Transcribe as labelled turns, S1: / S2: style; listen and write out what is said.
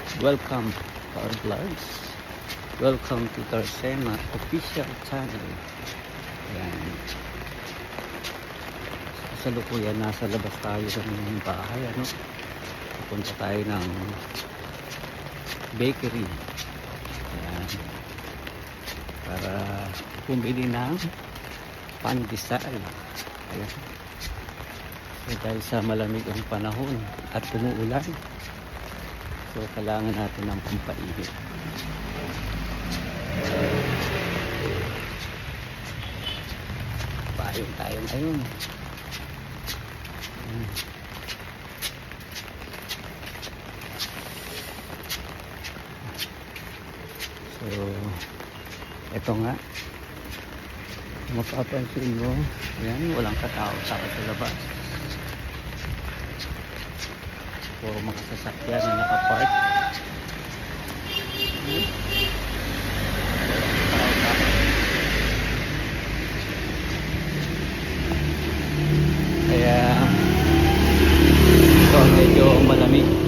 S1: Welcome to our vlogs. Welcome to Tarsema official channel. Ayan. Sa lukuyan, nasa labas tayo ng bahay. Pupunta tayo ng bakery. Ayan. Para bumili ng pandesal. Ayan. So, dahil sa malamig ang panahon at umuulan, so kailangan natin ng pampainit. Payong tayo ngayon. So eto nga, mapapansin mo, yan, walang katao-tao sa labas. Puro mga sasakyan na nakapark. Kaya ito medyo malamig.